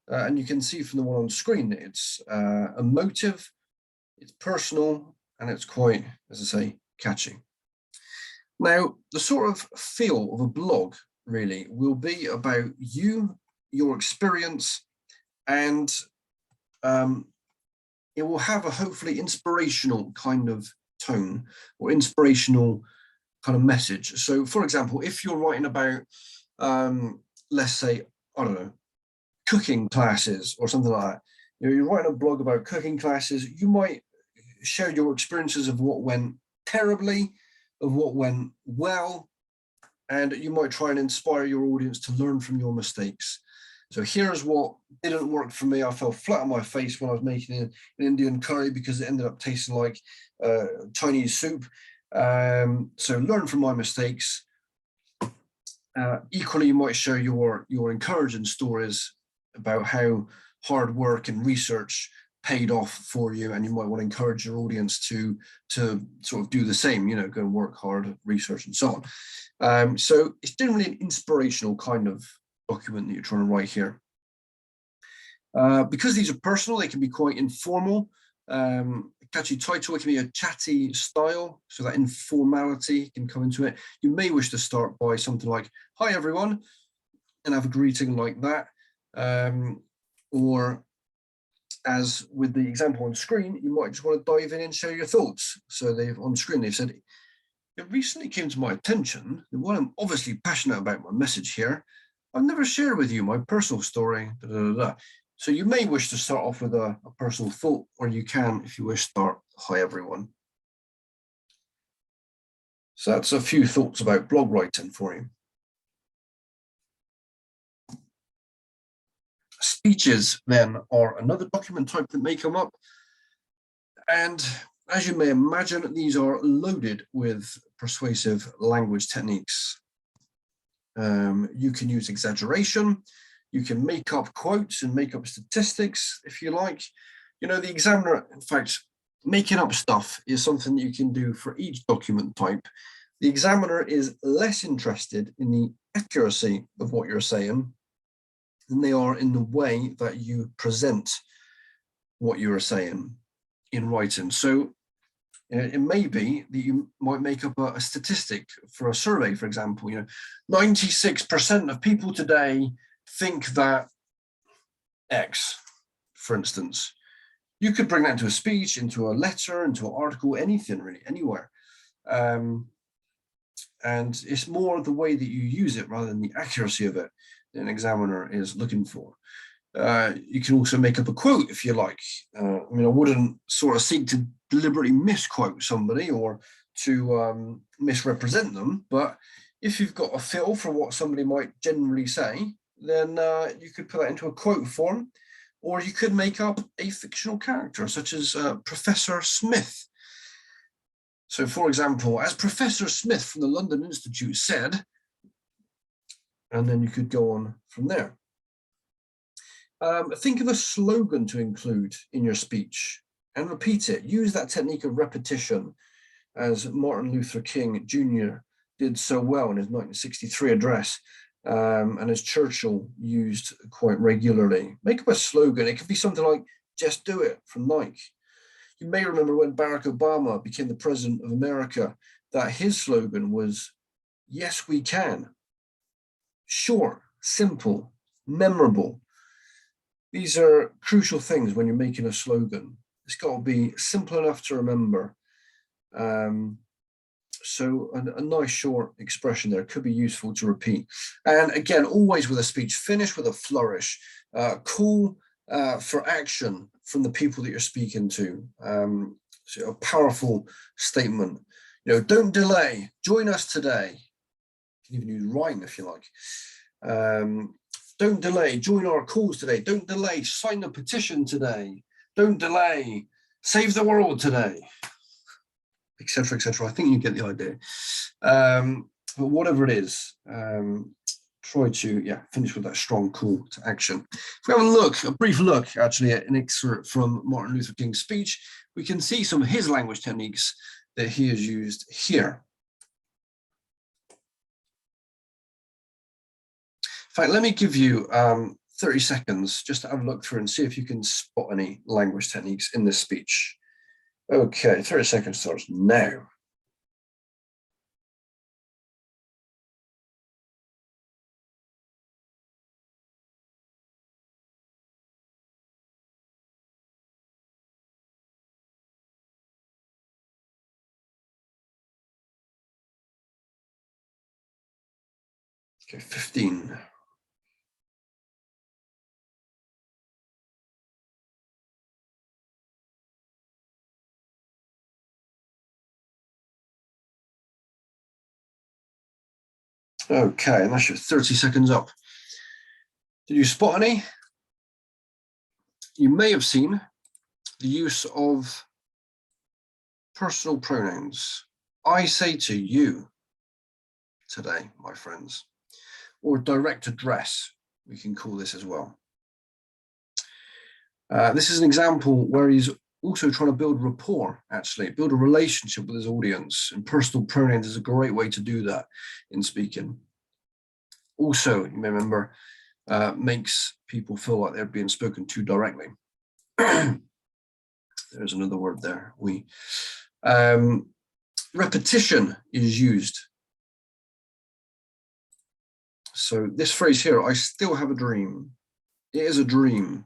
and you can see from the one on screen, it's emotive, it's personal, and it's quite, as I say, catchy. Now, the sort of feel of a blog really will be about you, your experience, and it will have a hopefully inspirational kind of tone or inspirational kind of message. So, for example, if you're writing about, let's say, I don't know, cooking classes or something like that, you're writing a blog about cooking classes, you might share your experiences of what went terribly, of what went well, and you might try and inspire your audience to learn from your mistakes. So here's what didn't work for me. I fell flat on my face when I was making an Indian curry because it ended up tasting like Chinese soup. So learn from my mistakes. Equally, you might share your encouraging stories about how hard work and research paid off for you, and you might want to encourage your audience to sort of do the same, go and work hard, research and so on. So it's generally an inspirational kind of document that you're trying to write here. Because these are personal, they can be quite informal. Catchy title, it can be a chatty style, so that informality can come into it. You may wish to start by something like, "Hi everyone," and have a greeting like that. Or as with the example on screen, you might just want to dive in and share your thoughts. So on screen, they've said, it recently came to my attention that while I'm obviously passionate about my message here, I've never shared with you my personal story. Da, da, da, da. So you may wish to start off with a personal thought, or you can, if you wish, start, hi everyone. So that's a few thoughts about blog writing for you. Speeches then are another document type that may come up. And as you may imagine, these are loaded with persuasive language techniques. You can use exaggeration. You can make up quotes and make up statistics if you like. You know, the examiner, in fact, making up stuff is something that you can do for each document type. The examiner is less interested in the accuracy of what you're saying than they are in the way that you present what you are saying in writing. So it may be that you might make up a statistic for a survey, for example. 96% of people today think that X, for instance. You could bring that into a speech, into a letter, into an article, anything really, anywhere. And it's more the way that you use it rather than the accuracy of it that an examiner is looking for. You can also make up a quote if you like. I wouldn't sort of seek to deliberately misquote somebody or to misrepresent them, but if you've got a feel for what somebody might generally say, then you could put that into a quote form, or you could make up a fictional character such as Professor Smith. So, for example, as Professor Smith from the London Institute said, and then you could go on from there. Think of a slogan to include in your speech and repeat it. Use that technique of repetition as Martin Luther King Jr. did so well in his 1963 address, and as Churchill used quite regularly. Make up a slogan. It could be something like, just do it, from Nike. You may remember when Barack Obama became the president of America, that his slogan was, yes, we can. Short, simple, memorable. These are crucial things when you're making a slogan. It's got to be simple enough to remember. So a nice short expression there could be useful to repeat. And again, always with a speech, finish with a flourish. Call for action from the people that you're speaking to. So a powerful statement. Don't delay. Join us today. You can even use rhyme if you like. Don't delay, join our calls today. Don't delay, sign the petition today. Don't delay, save the world today, etc., etc. I think you get the idea. But whatever it is, try to finish with that strong call to action. If we have a brief look actually at an excerpt from Martin Luther King's speech, we can see some of his language techniques that he has used here. In fact, let me give you 30 seconds just to have a look through and see if you can spot any language techniques in this speech. Okay, 30 seconds starts now. Okay, 15. Okay, and that's your 30 seconds up. Did you spot any? You may have seen the use of personal pronouns. I say to you today, my friends, or direct address, we can call this as well. This is an example where he's also trying to build rapport, actually, build a relationship with his audience, and personal pronouns is a great way to do that in speaking. Also, you may remember, makes people feel like they're being spoken to directly. There's another word there. Repetition is used. So this phrase here, I still have a dream. It is a dream.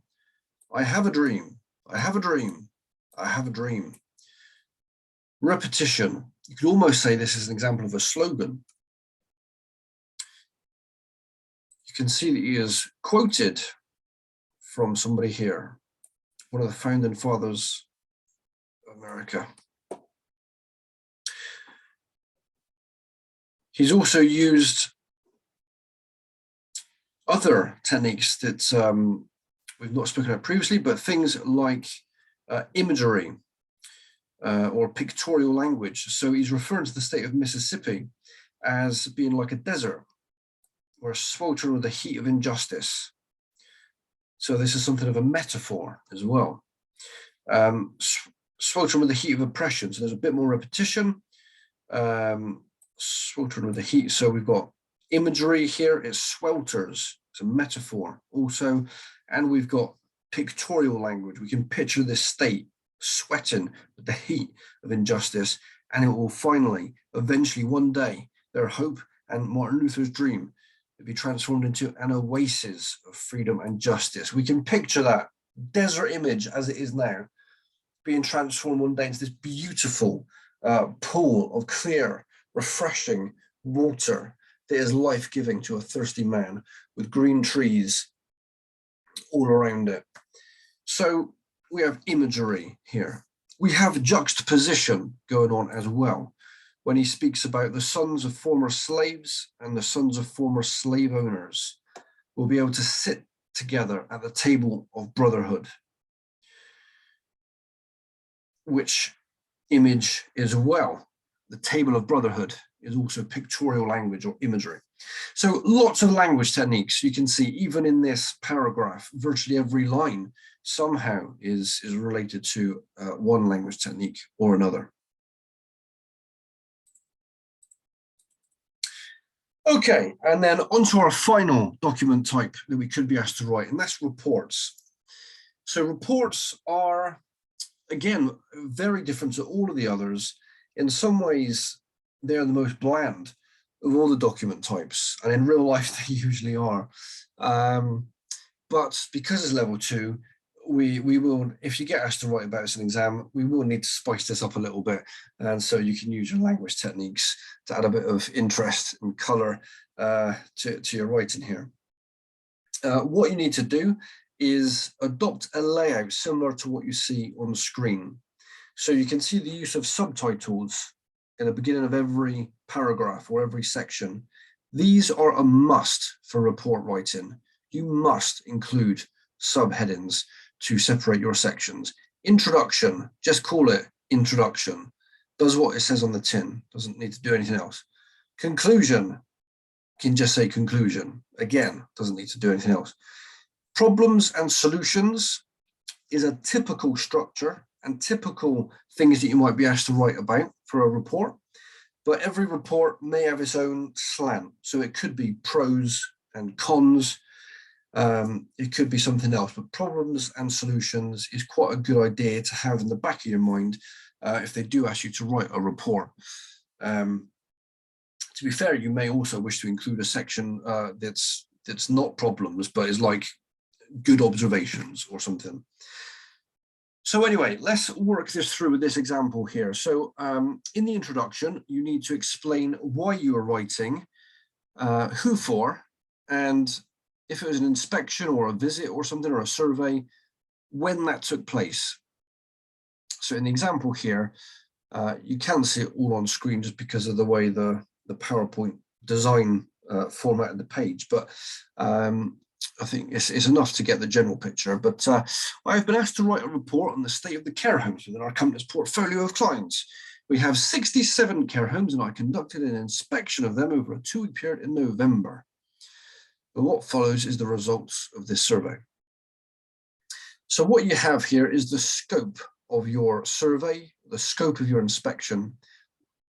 I have a dream. I have a dream. I have a dream. Repetition. You could almost say this is an example of a slogan. You can see that he is quoted from somebody here, one of the founding fathers of America. He's also used other techniques that we've not spoken about previously, but things like imagery or pictorial language. So he's referring to the state of Mississippi as being like a desert or sweltering with the heat of injustice. So this is something of a metaphor as well. Sweltering with the heat of oppression. So there's a bit more repetition. Sweltering with the heat. So we've got imagery here. It swelters. It's a metaphor also. And we've got pictorial language. We can picture this state sweating with the heat of injustice, and it will finally, eventually, one day, their hope and Martin Luther's dream, will be transformed into an oasis of freedom and justice. We can picture that desert image as it is now being transformed one day into this beautiful pool of clear, refreshing water that is life-giving to a thirsty man, with green trees all around it. So we have imagery here. We have juxtaposition going on as well, when he speaks about the sons of former slaves and the sons of former slave owners will be able to sit together at the table of brotherhood, which image is well. The table of brotherhood is also pictorial language or imagery. So lots of language techniques. You can see even in this paragraph, virtually every line somehow is related to one language technique or another. Okay, and then onto our final document type that we could be asked to write, and that's reports. So reports are, again, very different to all of the others. In some ways, they're the most bland of all the document types, and in real life they usually are. But because it's level 2, we will, if you get asked to write about this in an exam, we will need to spice this up a little bit, and so you can use your language techniques to add a bit of interest and color to your writing here. What you need to do is adopt a layout similar to what you see on the screen. So you can see the use of subtitles in the beginning of every paragraph or every section. These are a must for report writing. You must include subheadings to separate your sections. Introduction, just call it introduction. Does what it says on the tin, doesn't need to do anything else. Conclusion, can just say conclusion. Again, doesn't need to do anything else. Problems and solutions is a typical structure and typical things that you might be asked to write about for a report, but every report may have its own slant. So it could be pros and cons, it could be something else, but problems and solutions is quite a good idea to have in the back of your mind if they do ask you to write a report. To be fair, you may also wish to include a section that's not problems, but is like good observations or something. So anyway, let's work this through with this example here. So in the introduction, you need to explain why you are writing, who for, and if it was an inspection or a visit or something, or a survey, when that took place. So in the example here, you can see it all on screen just because of the way the PowerPoint design formatted the page, but I think it's enough to get the general picture. But I've been asked to write a report on the state of the care homes within our company's portfolio of clients. We have 67 care homes, and I conducted an inspection of them over a 2-week period in November. But what follows is the results of this survey. So what you have here is the scope of your survey, the scope of your inspection.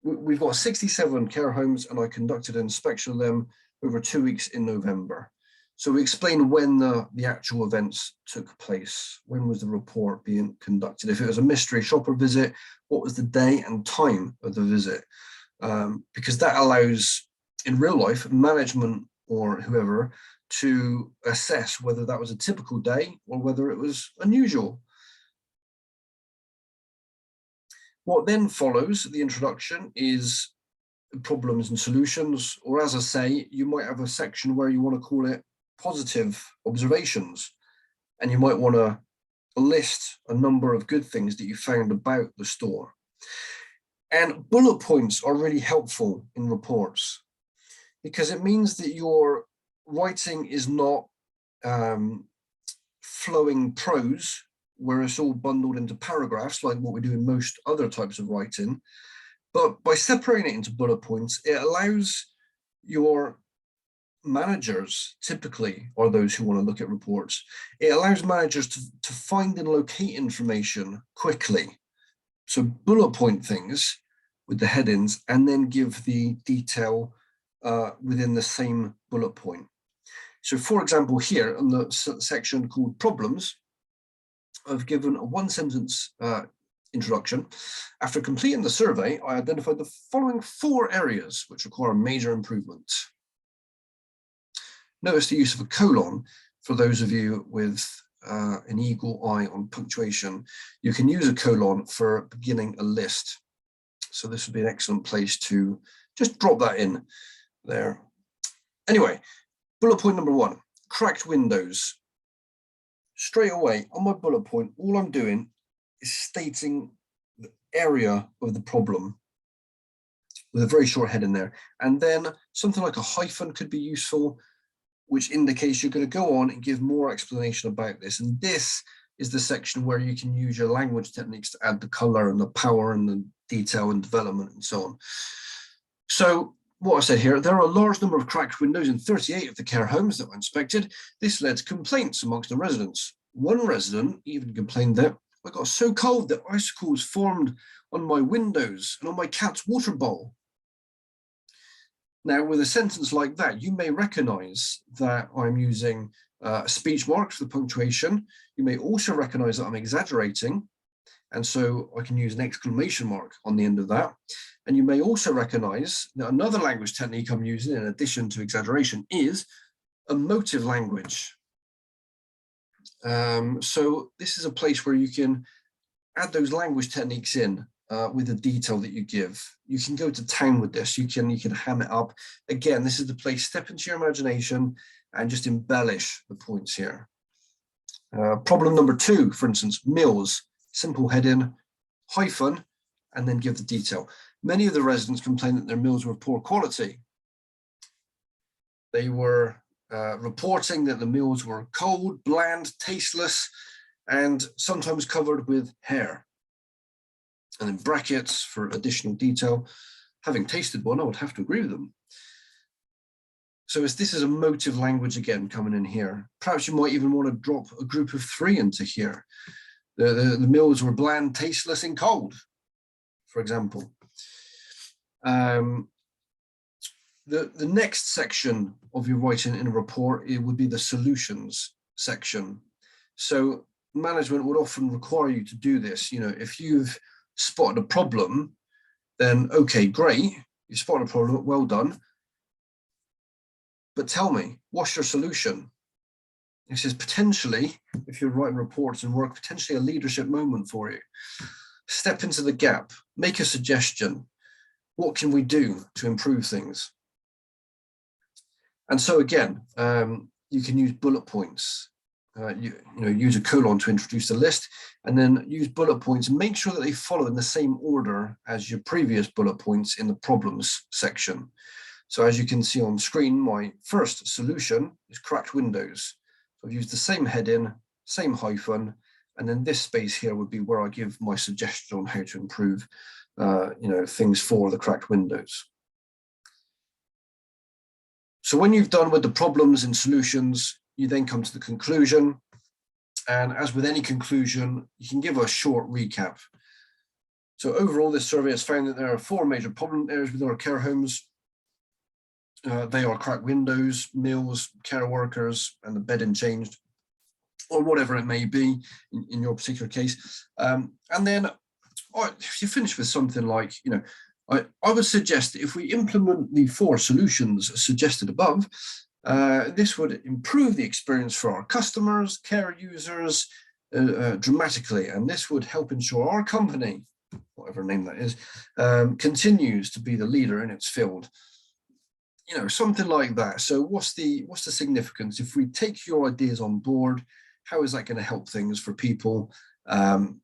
We've got 67 care homes, and I conducted an inspection of them over 2 weeks in November. So we explain when the actual events took place. When was the report being conducted? If it was a mystery shopper visit, what was the day and time of the visit? Because that allows, in real life, management or whoever to assess whether that was a typical day or whether it was unusual. What then follows the introduction is problems and solutions, or as I say, you might have a section where you want to call it positive observations, and you might want to list a number of good things that you found about the store. And bullet points are really helpful in reports because it means that your writing is not flowing prose, where it's all bundled into paragraphs like what we do in most other types of writing. But by separating it into bullet points, it allows your managers, typically, or those who want to look at reports, it allows managers to find and locate information quickly. So bullet point things with the headings and then give the detail within the same bullet point. So for example, here in the section called problems, I've given a one sentence introduction. After completing the survey, I identified the following 4 areas which require major improvement. Notice the use of a colon for those of you with an eagle eye on punctuation. You can use a colon for beginning a list. So this would be an excellent place to just drop that in there. Anyway, bullet point number 1, cracked windows. Straight away on my bullet point, all I'm doing is stating the area of the problem with a very short head in there. And then something like a hyphen could be useful, which indicates you're going to go on and give more explanation about this. And this is the section where you can use your language techniques to add the color and the power and the detail and development and so on. So what I said here, there are a large number of cracked windows in 38 of the care homes that were inspected. This led to complaints amongst the residents. One resident even complained that I got so cold that icicles formed on my windows and on my cat's water bowl. Now, with a sentence like that, you may recognize that I'm using speech marks for the punctuation. You may also recognize that I'm exaggerating, and so I can use an exclamation mark on the end of that. And you may also recognize that another language technique I'm using in addition to exaggeration is emotive language. So this is a place where you can add those language techniques in with the detail that you give. You can go to town with this. You can ham it up. Again, this is the place, step into your imagination and just embellish the points here. Problem number 2, for instance, meals, simple heading, hyphen, and then give the detail. Many of the residents complained that their meals were of poor quality. They were reporting that the meals were cold, bland, tasteless, and sometimes covered with hair. And in brackets for additional detail, having tasted one, I would have to agree with them. So this is emotive language again coming in here. Perhaps you might even want to drop a group of 3 into here. The meals were bland, tasteless, and cold, for example. The next section of your writing in a report, it would be the solutions section. So management would often require you to do this. You know, if you've spotted a problem, then okay, great, you spotted a problem, well done. But tell me, what's your solution? This is potentially, if you're writing reports and work, potentially a leadership moment for you. Step into the gap, make a suggestion. What can we do to improve things? And so again, you can use bullet points. Use a colon to introduce the list, and then use bullet points and make sure that they follow in the same order as your previous bullet points in the problems section. So as you can see on screen, my first solution is cracked windows. So I've used the same heading, same hyphen, and then this space here would be where I give my suggestion on how to improve things for the cracked windows. So when you've done with the problems and solutions, you then come to the conclusion. And as with any conclusion, you can give a short recap. So overall, this survey has found that there are 4 major problem areas within our care homes. They are cracked windows, meals, care workers, and the bedding changed, or whatever it may be in your particular case. And then if you finish with something like, I would suggest that if we implement the 4 solutions suggested above, this would improve the experience for our customers, care users dramatically, and this would help ensure our company whatever name that is, continues to be the leader in its field. Something like that. So what's the significance? If we take your ideas on board, how is that going to help things for people,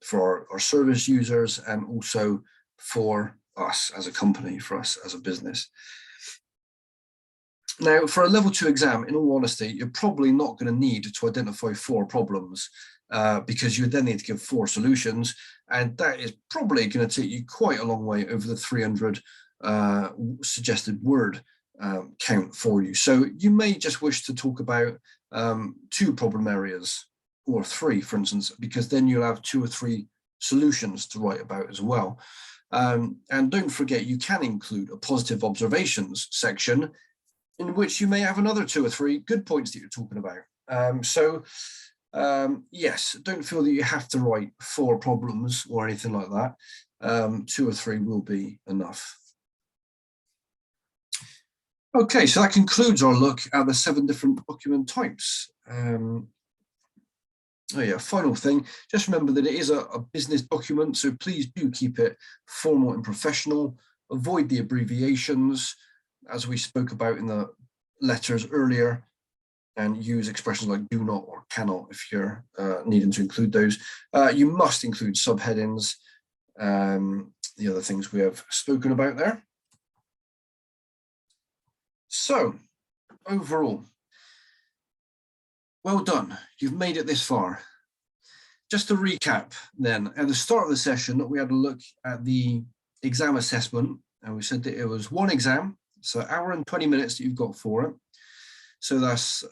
for our service users, and also for us as a company, for us as a business? Now, for a level 2 exam, in all honesty, you're probably not going to need to identify 4 problems, because you then need to give 4 solutions, and that is probably going to take you quite a long way over the 300 suggested word count for you. So you may just wish to talk about 2 problem areas, or 3, for instance, because then you'll have 2 or 3 solutions to write about as well. And don't forget, you can include a positive observations section in which you may have another 2 or 3 good points that you're talking about. Yes, don't feel that you have to write 4 problems or anything like that. 2 or 3 will be enough. Okay, so that concludes our look at the 7 different document types. Final thing, just remember that it is a business document, so please do keep it formal and professional. Avoid the abbreviations, as we spoke about in the letters earlier, and use expressions like do not or cannot if you're needing to include those. You must include subheadings, the other things we have spoken about there. So, overall, well done, you've made it this far. Just to recap then, at the start of the session, we had a look at the exam assessment, and we said that it was 1 exam, so an hour and 20 minutes that you've got for it. So that's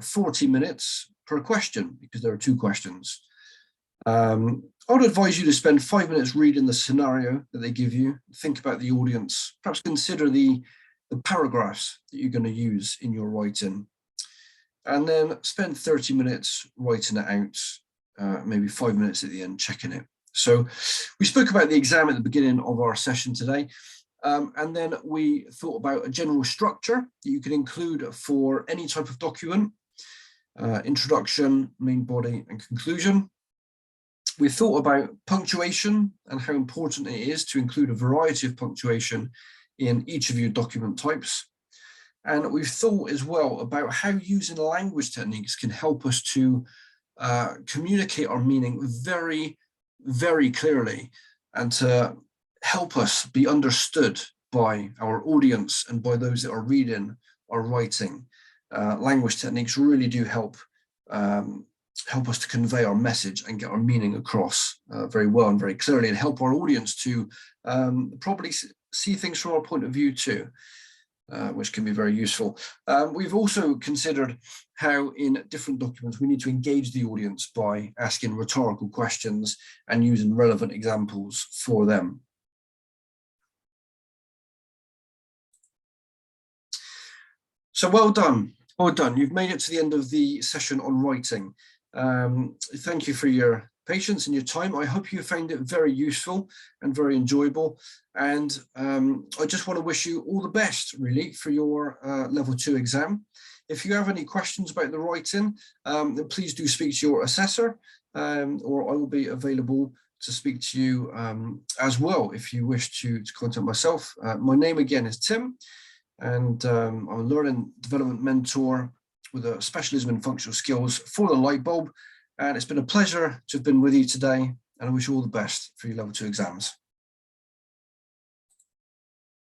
40 minutes per question, because there are 2 questions. I would advise you to spend 5 minutes reading the scenario that they give you, think about the audience, perhaps consider the paragraphs that you're going to use in your writing, and then spend 30 minutes writing it out, maybe 5 minutes at the end checking it. So we spoke about the exam at the beginning of our session today, and then we thought about a general structure that you can include for any type of document: introduction, main body, and conclusion. We thought about punctuation and how important it is to include a variety of punctuation in each of your document types. And we've thought as well about how using language techniques can help us to communicate our meaning very, very clearly, and to help us be understood by our audience and by those that are reading or writing. Language techniques really do help us to convey our message and get our meaning across very well and very clearly, and help our audience to probably see things from our point of view too, which can be very useful. We've also considered how in different documents we need to engage the audience by asking rhetorical questions and using relevant examples for them. So well done, well done. You've made it to the end of the session on writing. Thank you for your patience and your time. I hope you found it very useful and very enjoyable. And I just want to wish you all the best, really, for your level 2 exam. If you have any questions about the writing, then please do speak to your assessor, or I will be available to speak to you as well if you wish to contact myself. My name again is Tim, and I'm a learning development mentor with a specialism in functional skills for the light bulb. And it's been a pleasure to have been with you today, and I wish you all the best for your level 2 exams.